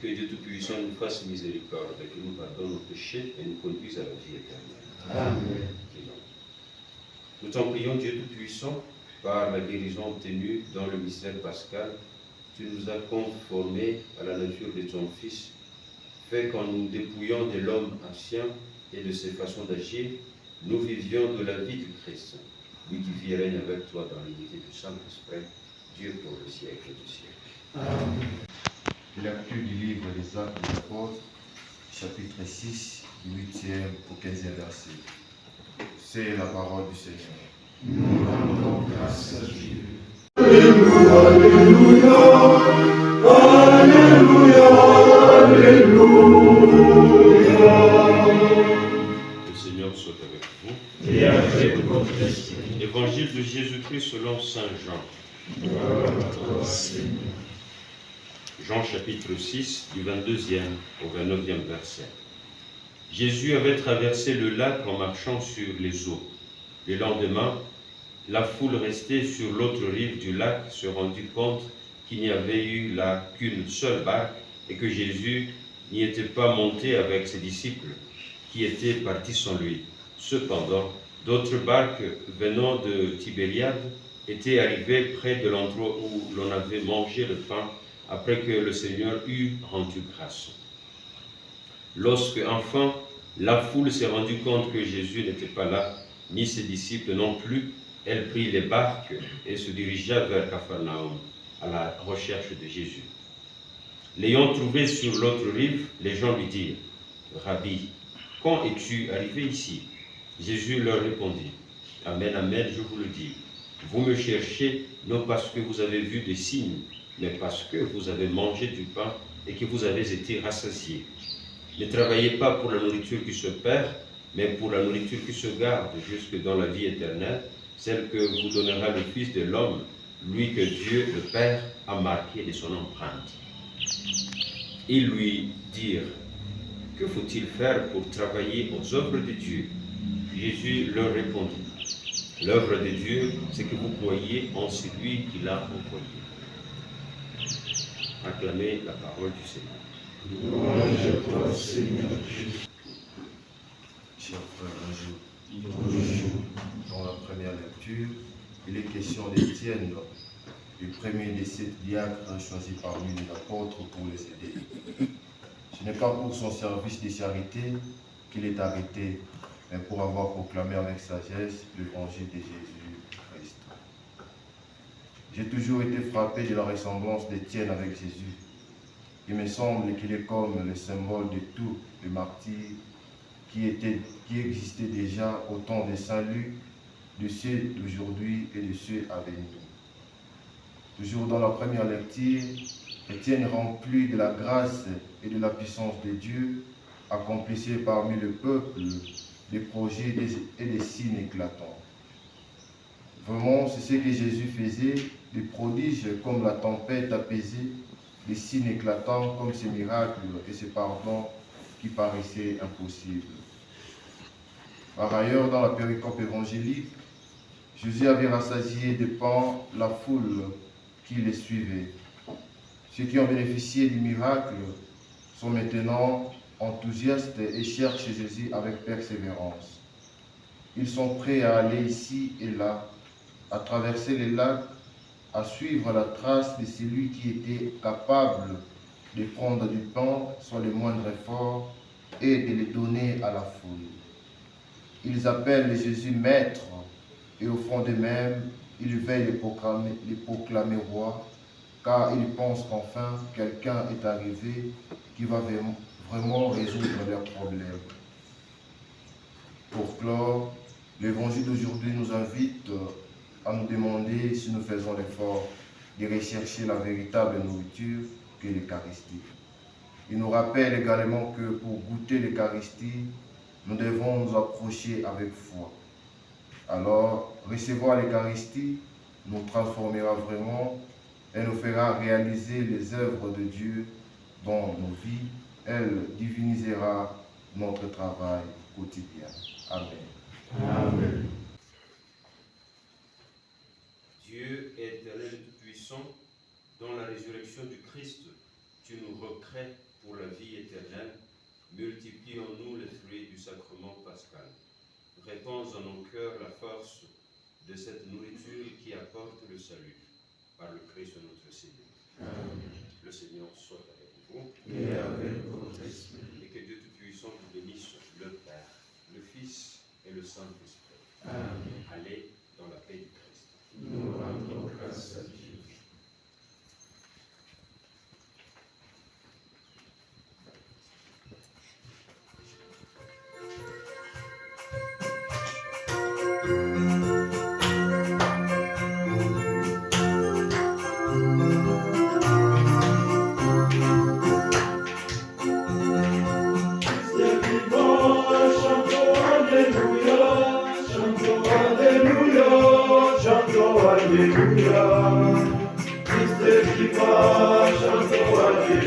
Que Dieu Tout-Puissant nous fasse miséricorde, qu'il nous pardonne nos péchés et nous conduise à la vie éternelle. Amen. Nous t'en prions, Dieu Tout-Puissant, par la guérison obtenue dans le mystère pascal, tu nous as conformés à la nature de ton Fils, fait qu'en nous dépouillant de l'homme ancien et de ses façons d'agir, nous vivions de la vie du Christ, lui qui vit et règne avec toi dans l'unité du Saint-Esprit, Dieu pour le siècle du siècle. Amen. Lecture du livre des Actes des Apôtres, chapitre 6, du 8e au 15e verset. C'est la parole du Seigneur. Nous rendons grâce à Dieu. Alléluia, Alléluia, Alléluia, Alléluia. Le Seigneur soit avec vous. Et avec votre esprit. Évangile de Jésus-Christ selon Saint Jean. Gloire à toi, Seigneur. Jean chapitre 6, du 22e au 29e verset. Jésus avait traversé le lac en marchant sur les eaux. Le lendemain, la foule restée sur l'autre rive du lac se rendit compte qu'il n'y avait eu là qu'une seule barque et que Jésus n'y était pas monté avec ses disciples qui étaient partis sans lui. Cependant, d'autres barques venant de Tibériade étaient arrivées près de l'endroit où l'on avait mangé le pain après que le Seigneur eut rendu grâce. Lorsque, enfin, la foule s'est rendue compte que Jésus n'était pas là, ni ses disciples non plus, elle prit les barques et se dirigea vers Capharnaüm, à la recherche de Jésus. L'ayant trouvé sur l'autre rive, les gens lui dirent, « Rabbi, quand es-tu arrivé ici ?» Jésus leur répondit, « Amen, amen, je vous le dis, vous me cherchez non parce que vous avez vu des signes, mais parce que vous avez mangé du pain et que vous avez été rassasiés. Ne travaillez pas pour la nourriture qui se perd, mais pour la nourriture qui se garde jusque dans la vie éternelle, celle que vous donnera le Fils de l'homme, lui que Dieu le Père a marqué de son empreinte. » Ils lui dirent, « Que faut-il faire pour travailler aux œuvres de Dieu ?» Jésus leur répondit, « L'œuvre de Dieu, c'est que vous croyez en celui qui l'a envoyé. » Acclamez la parole du Seigneur. Louange à toi, Seigneur Jésus. Chers frères, bonjour. Dans la première lecture, il est question d'Étienne, le premier des 7 diacres choisis parmi les apôtres pour les aider. Ce n'est pas pour son service de charité qu'il est arrêté, mais pour avoir proclamé avec sagesse l'évangile de Jésus-Christ. J'ai toujours été frappé de la ressemblance d'Étienne avec Jésus. Il me semble qu'il est comme le symbole de tous les martyrs qui existaient déjà au temps de Saint Luc, de ceux d'aujourd'hui et de ceux à venir. Toujours dans la première lecture, Étienne, rempli de la grâce et de la puissance de Dieu, accomplissait parmi le peuple des projets et des signes éclatants. Vraiment, c'est ce que Jésus faisait, des prodiges comme la tempête apaisée, des signes éclatants comme ces miracles et ces pardons qui paraissaient impossibles. Par ailleurs, dans la péricope évangélique, Jésus avait rassasié de pain la foule qui les suivait. Ceux qui ont bénéficié du miracle sont maintenant enthousiastes et cherchent Jésus avec persévérance. Ils sont prêts à aller ici et là, à traverser les lacs, à suivre la trace de celui qui était capable de prendre du pain sans le moindre effort et de le donner à la foule. Ils appellent Jésus maître et au fond d'eux-mêmes, ils veulent le proclamer roi, car ils pensent qu'enfin quelqu'un est arrivé qui va vraiment résoudre leurs problèmes. Pour clore, l'évangile d'aujourd'hui nous invite à nous demander si nous faisons l'effort de rechercher la véritable nourriture qu'est l'Eucharistie. Il nous rappelle également que pour goûter l'Eucharistie, nous devons nous approcher avec foi. Alors, recevoir l'Eucharistie nous transformera vraiment et nous fera réaliser les œuvres de Dieu dans nos vies. Elle divinisera notre travail quotidien. Amen. Amen. Dieu éternel et tout-puissant, dans la résurrection du Christ, tu nous recrées pour la vie éternelle. Multiplie en nous les fruits du sacrement pascal. Répands en nos cœurs la force de cette nourriture qui apporte le salut. Par le Christ notre Seigneur. Amen. Le Seigneur soit avec vous. Et avec votre esprit. Et que Dieu Tout-Puissant vous bénisse, le Père, le Fils et le Saint-Esprit. Amen. Allez dans la paix du Christ. Nous rendons grâce à Dieu. Alléluia, Christ est vivant, chantons Alléluia.